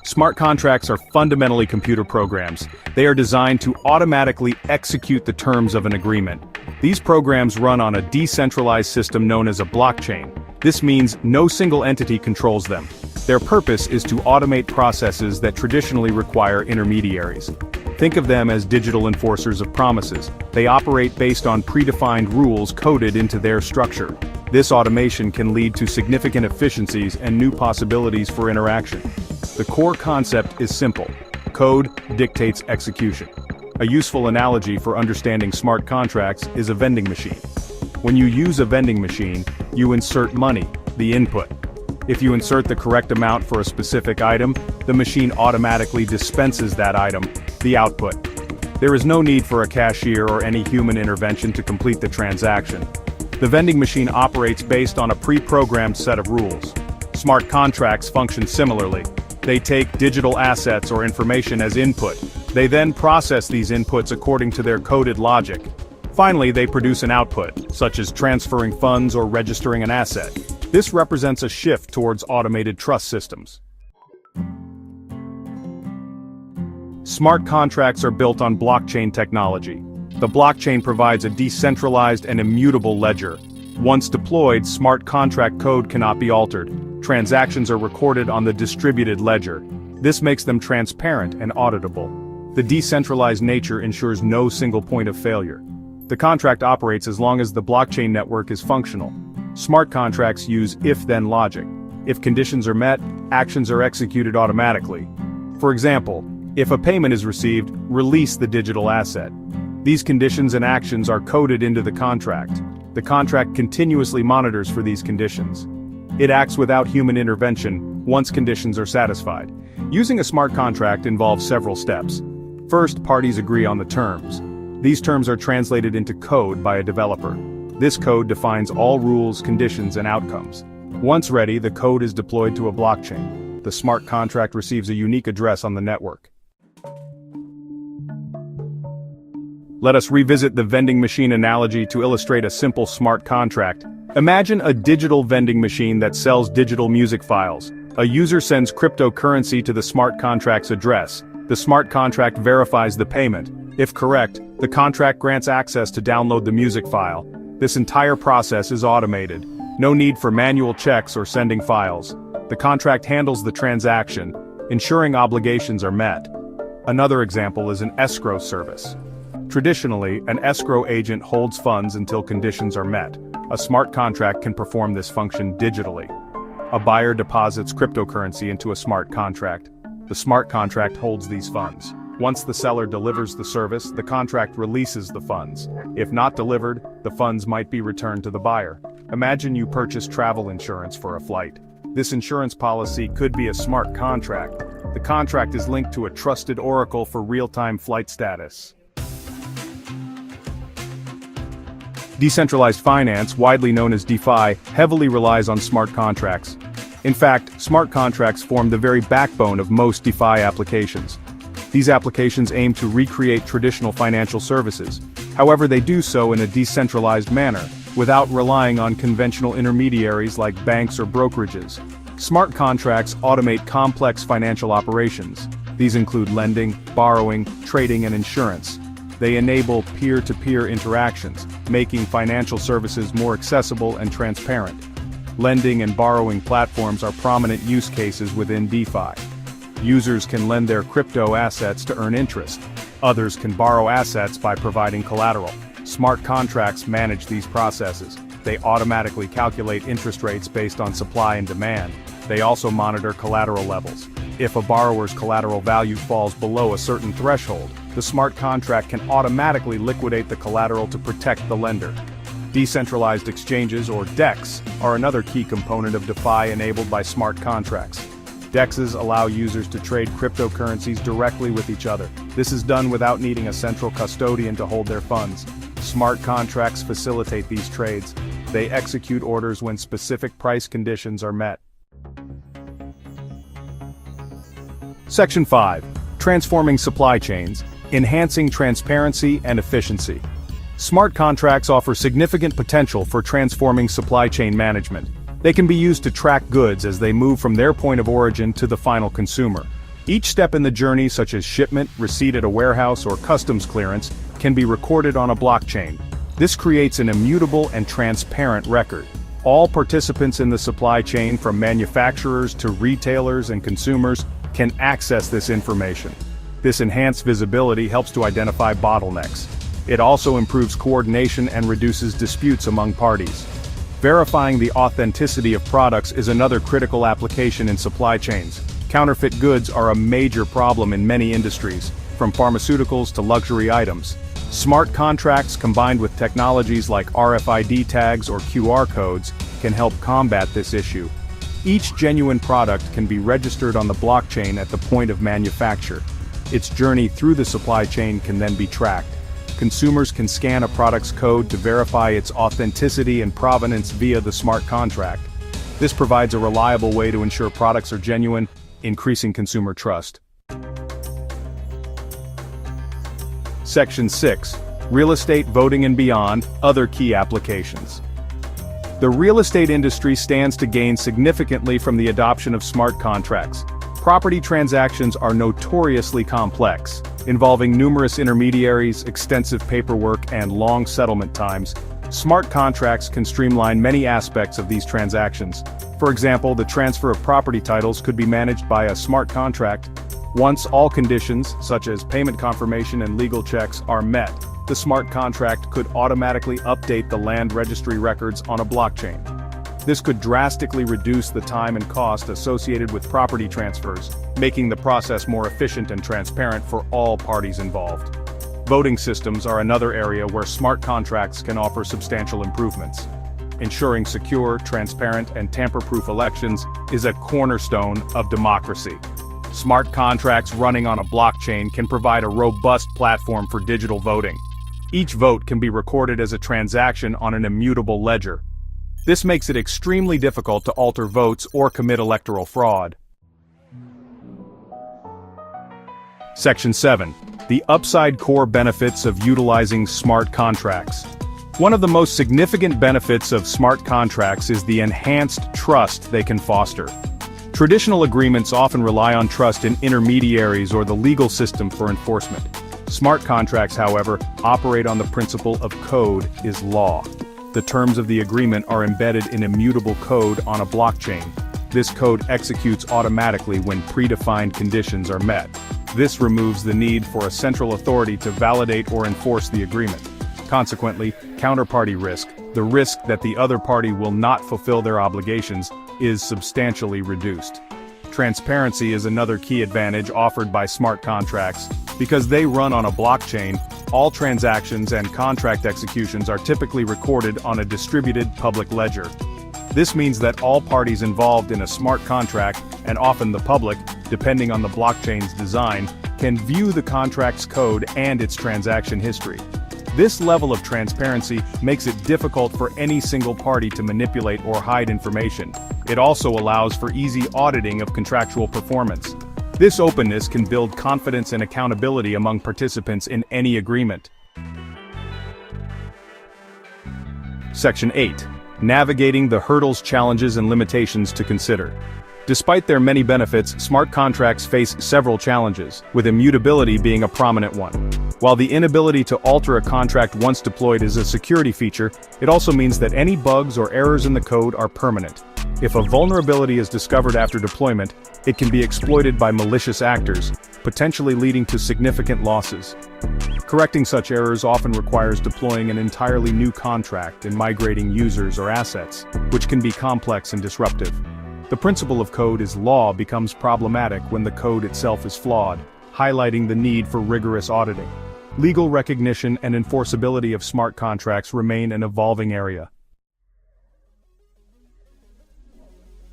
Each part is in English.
Smart contracts are fundamentally computer programs. They are designed to automatically execute the terms of an agreement. These programs run on a decentralized system known as a blockchain. This means no single entity controls them. Their purpose is to automate processes that traditionally require intermediaries. Think of them as digital enforcers of promises. They operate based on predefined rules coded into their structure. This automation can lead to significant efficiencies and new possibilities for interaction. The core concept is simple. Code dictates execution. A useful analogy for understanding smart contracts is a vending machine. When you use a vending machine, you insert money, the input. If you insert the correct amount for a specific item, the machine automatically dispenses that item, the output. There is no need for a cashier or any human intervention to complete the transaction. The vending machine operates based on a pre-programmed set of rules. Smart contracts function similarly. They take digital assets or information as input. They then process these inputs according to their coded logic. Finally, they produce an output, such as transferring funds or registering an asset. This represents a shift towards automated trust systems. Smart contracts are built on blockchain technology. The blockchain provides a decentralized and immutable ledger. Once deployed, smart contract code cannot be altered. Transactions are recorded on the distributed ledger. This makes them transparent and auditable. The decentralized nature ensures no single point of failure. The contract operates as long as the blockchain network is functional. Smart contracts use if-then logic. If conditions are met, actions are executed automatically. For example, if a payment is received, release the digital asset. These conditions and actions are coded into the contract. The contract continuously monitors for these conditions. It acts without human intervention once conditions are satisfied. Using a smart contract involves several steps. First, parties agree on the terms. These terms are translated into code by a developer. This code defines all rules, conditions, and outcomes. Once ready, the code is deployed to a blockchain. The smart contract receives a unique address on the network. Let us revisit the vending machine analogy to illustrate a simple smart contract. Imagine a digital vending machine that sells digital music files. A user sends cryptocurrency to the smart contract's address. The smart contract verifies the payment. If correct, the contract grants access to download the music file. This entire process is automated. No need for manual checks or sending files. The contract handles the transaction, ensuring obligations are met. Another example is an escrow service. Traditionally, an escrow agent holds funds until conditions are met. A smart contract can perform this function digitally. A buyer deposits cryptocurrency into a smart contract. The smart contract holds these funds. Once the seller delivers the service, the contract releases the funds. If not delivered, the funds might be returned to the buyer. Imagine you purchase travel insurance for a flight. This insurance policy could be a smart contract. The contract is linked to a trusted oracle for real-time flight status. Decentralized finance, widely known as DeFi, heavily relies on smart contracts. In fact, smart contracts form the very backbone of most DeFi applications. These applications aim to recreate traditional financial services. However, they do so in a decentralized manner, without relying on conventional intermediaries like banks or brokerages. Smart contracts automate complex financial operations. These include lending, borrowing, trading, and insurance. They enable peer-to-peer interactions, making financial services more accessible and transparent. Lending and borrowing platforms are prominent use cases within DeFi. Users can lend their crypto assets to earn interest. Others can borrow assets by providing collateral. Smart contracts manage these processes. They automatically calculate interest rates based on supply and demand. They also monitor collateral levels. If a borrower's collateral value falls below a certain threshold, the smart contract can automatically liquidate the collateral to protect the lender. Decentralized exchanges, or DEX, are another key component of DeFi enabled by smart contracts. DEXs allow users to trade cryptocurrencies directly with each other. This is done without needing a central custodian to hold their funds. Smart contracts facilitate these trades. They execute orders when specific price conditions are met. Section 5. Transforming supply chains, enhancing transparency and efficiency. Smart contracts offer significant potential for transforming supply chain management. They can be used to track goods as they move from their point of origin to the final consumer. Each step in the journey, such as shipment, receipt at a warehouse, or customs clearance, can be recorded on a blockchain. This creates an immutable and transparent record. All participants in the supply chain, from manufacturers to retailers and consumers, can access this information. This enhanced visibility helps to identify bottlenecks. It also improves coordination and reduces disputes among parties. Verifying the authenticity of products is another critical application in supply chains. Counterfeit goods are a major problem in many industries, from pharmaceuticals to luxury items. Smart contracts combined with technologies like RFID tags or QR codes can help combat this issue. Each genuine product can be registered on the blockchain at the point of manufacture. Its journey through the supply chain can then be tracked. Consumers can scan a product's code to verify its authenticity and provenance via the smart contract. This provides a reliable way to ensure products are genuine, increasing consumer trust. Section 6. Real estate, voting and beyond, other key applications. The real estate industry stands to gain significantly from the adoption of smart contracts. Property transactions are notoriously complex, involving numerous intermediaries, extensive paperwork, and long settlement times. Smart contracts can streamline many aspects of these transactions. For example, the transfer of property titles could be managed by a smart contract. Once all conditions, such as payment confirmation and legal checks, are met, the smart contract could automatically update the land registry records on a blockchain. This could drastically reduce the time and cost associated with property transfers, making the process more efficient and transparent for all parties involved. Voting systems are another area where smart contracts can offer substantial improvements. Ensuring secure, transparent, and tamper-proof elections is a cornerstone of democracy. Smart contracts running on a blockchain can provide a robust platform for digital voting. Each vote can be recorded as a transaction on an immutable ledger. This makes it extremely difficult to alter votes or commit electoral fraud. Section 7. The upside core benefits of utilizing smart contracts. One of the most significant benefits of smart contracts is the enhanced trust they can foster. Traditional agreements often rely on trust in intermediaries or the legal system for enforcement. Smart contracts, however, operate on the principle of code is law. The terms of the agreement are embedded in immutable code on a blockchain. This code executes automatically when predefined conditions are met. This removes the need for a central authority to validate or enforce the agreement. Consequently, counterparty risk, the risk that the other party will not fulfill their obligations, is substantially reduced. Transparency is another key advantage offered by smart contracts. Because they run on a blockchain, all transactions and contract executions are typically recorded on a distributed public ledger. This means that all parties involved in a smart contract, and often the public, depending on the blockchain's design, can view the contract's code and its transaction history. This level of transparency makes it difficult for any single party to manipulate or hide information. It also allows for easy auditing of contractual performance. This openness can build confidence and accountability among participants in any agreement. Section 8. Navigating the hurdles, challenges, and limitations to consider. Despite their many benefits, smart contracts face several challenges, with immutability being a prominent one. While the inability to alter a contract once deployed is a security feature, it also means that any bugs or errors in the code are permanent. If a vulnerability is discovered after deployment, it can be exploited by malicious actors, potentially leading to significant losses. Correcting such errors often requires deploying an entirely new contract and migrating users or assets, which can be complex and disruptive. The principle of code is law becomes problematic when the code itself is flawed, highlighting the need for rigorous auditing. Legal recognition and enforceability of smart contracts remain an evolving area.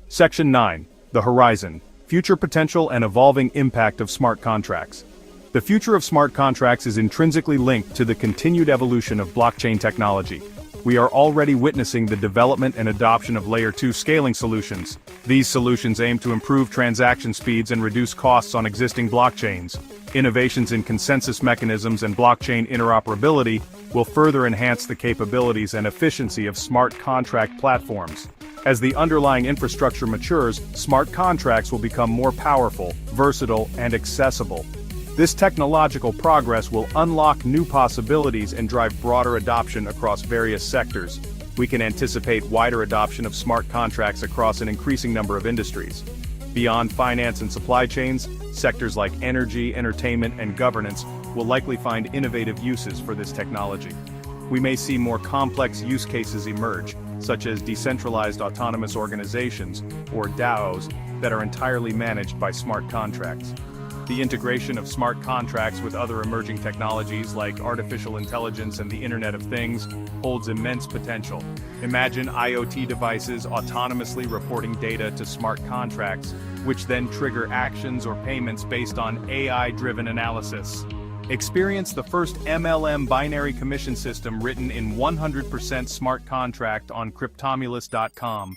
Section 9. The Horizon. Future potential and evolving impact of smart contracts. The future of smart contracts is intrinsically linked to the continued evolution of blockchain technology. We are already witnessing the development and adoption of Layer 2 scaling solutions. These solutions aim to improve transaction speeds and reduce costs on existing blockchains. Innovations in consensus mechanisms and blockchain interoperability will further enhance the capabilities and efficiency of smart contract platforms. As the underlying infrastructure matures, smart contracts will become more powerful, versatile, and accessible. This technological progress will unlock new possibilities and drive broader adoption across various sectors. We can anticipate wider adoption of smart contracts across an increasing number of industries. Beyond finance and supply chains, sectors like energy, entertainment, and governance will likely find innovative uses for this technology. We may see more complex use cases emerge, such as decentralized autonomous organizations, or DAOs, that are entirely managed by smart contracts. The integration of smart contracts with other emerging technologies like artificial intelligence and the Internet of Things holds immense potential. Imagine IoT devices autonomously reporting data to smart contracts, which then trigger actions or payments based on AI-driven analysis. Experience the first MLM binary commission system written in 100% smart contract on Cryptomulus.com.